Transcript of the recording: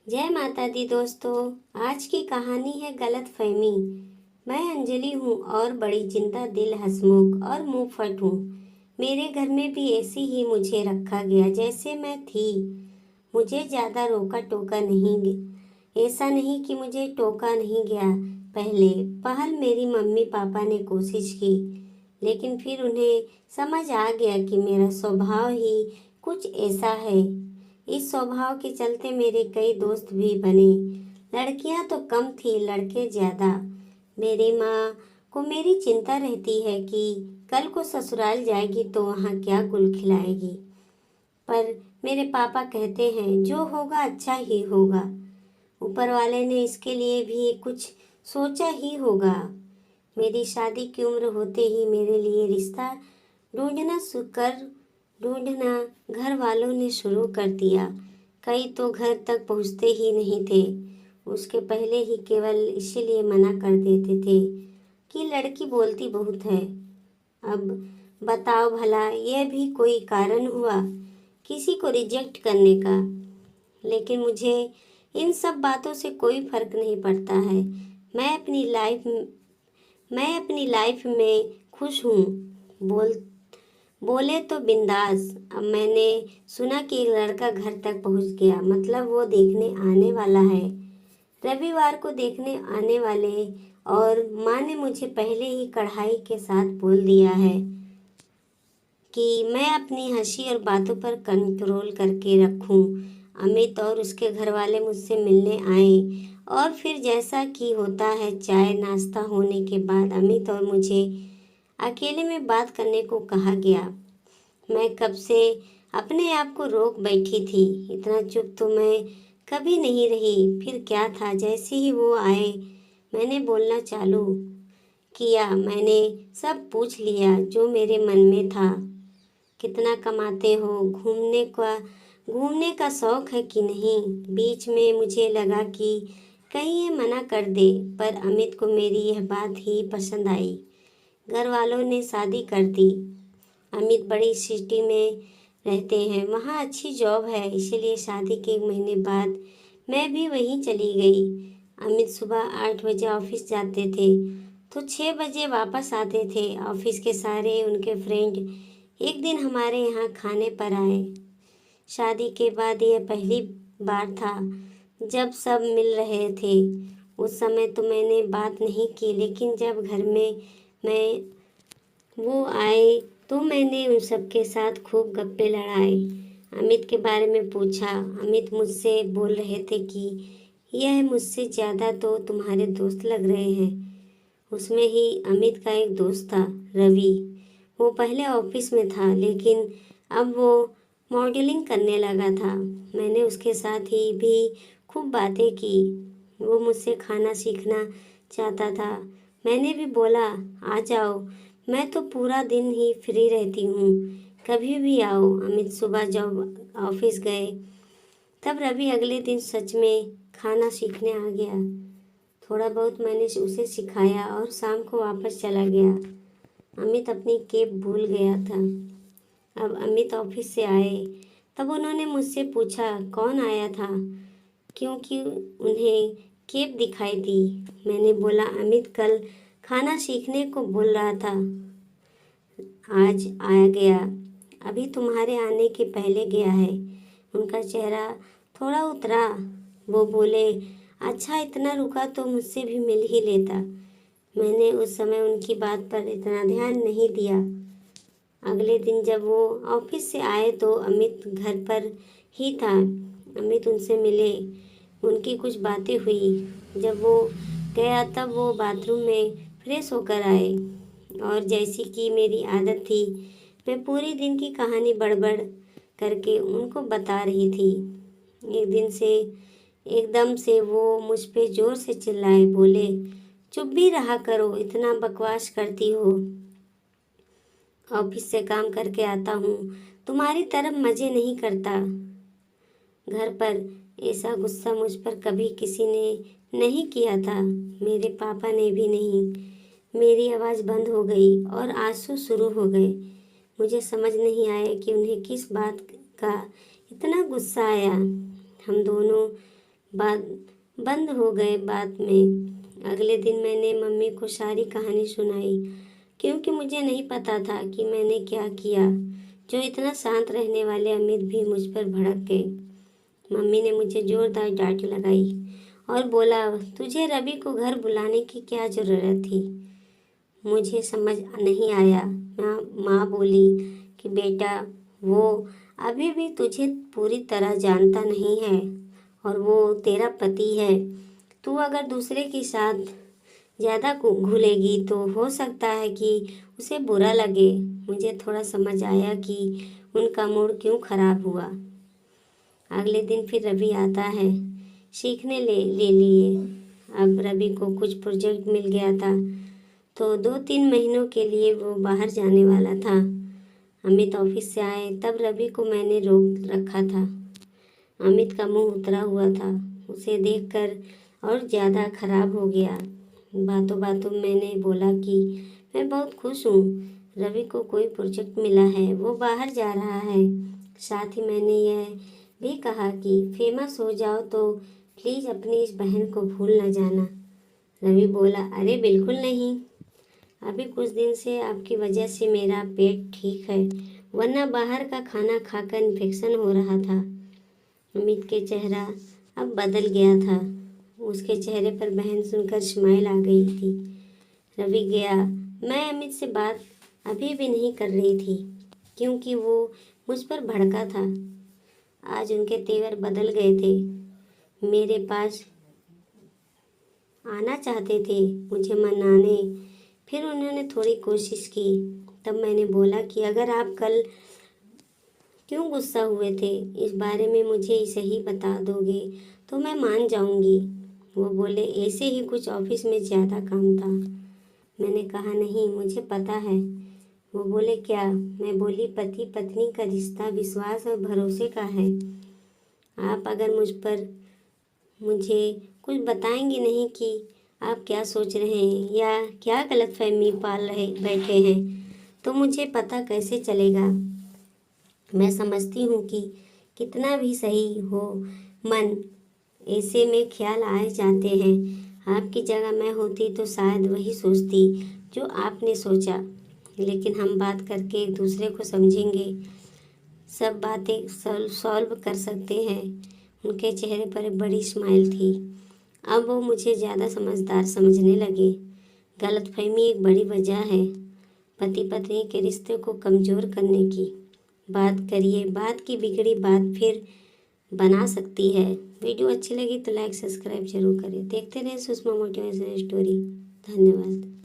जय माता दी दोस्तों। आज की कहानी है गलतफहमी। मैं अंजलि हूँ और बड़ी चिंता दिल हंसमुख और मुंहफट हूँ। मेरे घर में भी ऐसे ही मुझे रखा गया जैसे मैं थी। मुझे ज़्यादा रोका टोका नहीं ऐसा नहीं कि मुझे टोका नहीं गया। पहल मेरी मम्मी पापा ने कोशिश की, लेकिन फिर उन्हें समझ आ गया कि मेरा स्वभाव ही कुछ ऐसा है। इस स्वभाव के चलते मेरे कई दोस्त भी बने। लड़कियां तो कम थी, लड़के ज्यादा। मेरी माँ को मेरी चिंता रहती है कि कल को ससुराल जाएगी तो वहाँ क्या गुल खिलाएगी। पर मेरे पापा कहते हैं जो होगा अच्छा ही होगा। ऊपर वाले ने इसके लिए भी कुछ सोचा ही होगा। मेरी शादी की उम्र होते ही मेरे लिए रिश्ता ढूंढना कर ढूंढना घर वालों ने शुरू कर दिया। कई तो घर तक पहुंचते ही नहीं थे। उसके पहले ही केवल इसीलिए मना कर देते थे कि लड़की बोलती बहुत है। अब बताओ भला, यह भी कोई कारण हुआ किसी को रिजेक्ट करने का? लेकिन मुझे इन सब बातों से कोई फर्क नहीं पड़ता है। मैं अपनी लाइफ मैं अपनी लाइफ में खुश हूँ। बोल बोले तो बिंदास। अब मैंने सुना कि एक लड़का घर तक पहुंच गया, मतलब वो देखने आने वाला है। रविवार को देखने आने वाले। और माँ ने मुझे पहले ही कढ़ाई के साथ बोल दिया है कि मैं अपनी हंसी और बातों पर कंट्रोल करके रखूं। अमित और उसके घर वाले मुझसे मिलने आए और फिर जैसा कि होता है चाय नाश्ता होने के बाद अमित और मुझे अकेले में बात करने को कहा गया। मैं कब से अपने आप को रोक बैठी थी। इतना चुप तो मैं कभी नहीं रही। फिर क्या था, जैसे ही वो आए मैंने बोलना चालू किया। मैंने सब पूछ लिया जो मेरे मन में था। कितना कमाते हो, घूमने का शौक है कि नहीं? बीच में मुझे लगा कि कहीं ये मना कर दे, पर अमित को मेरी यह बात ही पसंद आई। घर वालों ने शादी कर दी। अमित बड़ी सिटी में रहते हैं, वहाँ अच्छी जॉब है, इसीलिए शादी के 1 महीने बाद मैं भी वहीं चली गई। अमित सुबह 8 बजे ऑफिस जाते थे तो 6 बजे वापस आते थे। ऑफिस के सारे उनके फ्रेंड एक दिन हमारे यहाँ खाने पर आए। शादी के बाद यह पहली बार था जब सब मिल रहे थे। उस समय तो मैंने बात नहीं की, लेकिन जब घर में मैं वो आए तो मैंने उन सबके साथ खूब गप्पे लड़ाए। अमित के बारे में पूछा। अमित मुझसे बोल रहे थे कि यह मुझसे ज़्यादा तो तुम्हारे दोस्त लग रहे हैं। उसमें ही अमित का एक दोस्त था, रवि। वो पहले ऑफिस में था, लेकिन अब वो मॉडलिंग करने लगा था। मैंने उसके साथ ही भी खूब बातें की। वो मुझसे खाना सीखना चाहता था। मैंने भी बोला आ जाओ, मैं तो पूरा दिन ही फ्री रहती हूँ, कभी भी आओ। अमित सुबह जब ऑफिस गए तब रवि अगले दिन सच में खाना सीखने आ गया। थोड़ा बहुत मैंने उसे सिखाया और शाम को वापस चला गया। अमित अपनी केप भूल गया था। अब अमित ऑफिस से आए तब उन्होंने मुझसे पूछा कौन आया था, क्योंकि उन्हें केप दिखाई दी। मैंने बोला अमित कल खाना सीखने को बोल रहा था, आज आ गया, अभी तुम्हारे आने के पहले गया है। उनका चेहरा थोड़ा उतरा। वो बोले अच्छा, इतना रुका तो मुझसे भी मिल ही लेता। मैंने उस समय उनकी बात पर इतना ध्यान नहीं दिया। अगले दिन जब वो ऑफिस से आए तो अमित घर पर ही था। अमित उनसे मिले, उनकी कुछ बातें हुई। जब वो गया तब वो बाथरूम में फ्रेश होकर आए और जैसी कि मेरी आदत थी मैं पूरी दिन की कहानी बड़बड़ करके उनको बता रही थी। एकदम से वो मुझ पे जोर से चिल्लाए, बोले चुप भी रहा करो, इतना बकवास करती हो। ऑफिस से काम करके आता हूँ, तुम्हारी तरफ मज़े नहीं करता। घर पर ऐसा गुस्सा मुझ पर कभी किसी ने नहीं किया था, मेरे पापा ने भी नहीं। मेरी आवाज़ बंद हो गई और आंसू शुरू हो गए। मुझे समझ नहीं आया कि उन्हें किस बात का इतना गुस्सा आया। हम दोनों बात बंद हो गए बात में। अगले दिन मैंने मम्मी को सारी कहानी सुनाई, क्योंकि मुझे नहीं पता था कि मैंने क्या किया जो इतना शांत रहने वाले अमित भी मुझ पर भड़क गए। मम्मी ने मुझे जोरदार डांट लगाई और बोला, तुझे रवि को घर बुलाने की क्या ज़रूरत थी? मुझे समझ नहीं आया। माँ बोली कि बेटा, वो अभी भी तुझे पूरी तरह जानता नहीं है और वो तेरा पति है। तू अगर दूसरे के साथ ज़्यादा घुलेगी तो हो सकता है कि उसे बुरा लगे। मुझे थोड़ा समझ आया कि उनका मूड क्यों खराब हुआ। अगले दिन फिर रवि आता है सीखने ले लिए। अब रवि को कुछ प्रोजेक्ट मिल गया था, तो 2-3 महीनों के लिए वो बाहर जाने वाला था। अमित ऑफिस से आए तब रवि को मैंने रोक रखा था। अमित का मुंह उतरा हुआ था। उसे देखकर और ज़्यादा खराब हो गया। बातों बातों मैंने बोला कि मैं बहुत खुश हूँ, रवि को कोई प्रोजेक्ट मिला है, वो बाहर जा रहा है। साथ ही मैंने यह भी कहा कि फेमस हो जाओ तो प्लीज़ अपनी इस बहन को भूल न जाना। रवि बोला, अरे बिल्कुल नहीं, अभी कुछ दिन से आपकी वजह से मेरा पेट ठीक है, वरना बाहर का खाना खाकर इन्फेक्शन हो रहा था। अमित के चेहरा अब बदल गया था। उसके चेहरे पर बहन सुनकर स्माइल आ गई थी। रवि गया। मैं अमित से बात अभी भी नहीं कर रही थी, क्योंकि वो मुझ पर भड़का था। आज उनके तेवर बदल गए थे। मेरे पास आना चाहते थे मुझे मनाने। फिर उन्होंने थोड़ी कोशिश की। तब मैंने बोला कि अगर आप कल क्यों गुस्सा हुए थे इस बारे में मुझे सही बता दोगे तो मैं मान जाऊंगी। वो बोले, ऐसे ही कुछ ऑफिस में ज़्यादा काम था। मैंने कहा, नहीं, मुझे पता है। वो बोले, क्या? मैं बोली, पति पत्नी का रिश्ता विश्वास और भरोसे का है। आप अगर मुझे कुछ बताएंगे नहीं कि आप क्या सोच रहे हैं या क्या गलतफहमी पाल रहे बैठे हैं, तो मुझे पता कैसे चलेगा? मैं समझती हूँ कि कितना भी सही हो मन, ऐसे में ख्याल आए जाते हैं। आपकी जगह मैं होती तो शायद वही सोचती जो आपने सोचा। लेकिन हम बात करके एक दूसरे को समझेंगे, सब बातें सॉल्व कर सकते हैं। उनके चेहरे पर एक बड़ी स्माइल थी। अब वो मुझे ज़्यादा समझदार समझने लगे। गलतफहमी एक बड़ी वजह है पति पत्नी के रिश्ते को कमज़ोर करने की। बात करिए, बात की बिगड़ी बात फिर बना सकती है। वीडियो अच्छी लगी तो लाइक सब्सक्राइब जरूर करें। देखते रहें सुषमा मोटिवेशनल स्टोरी। धन्यवाद।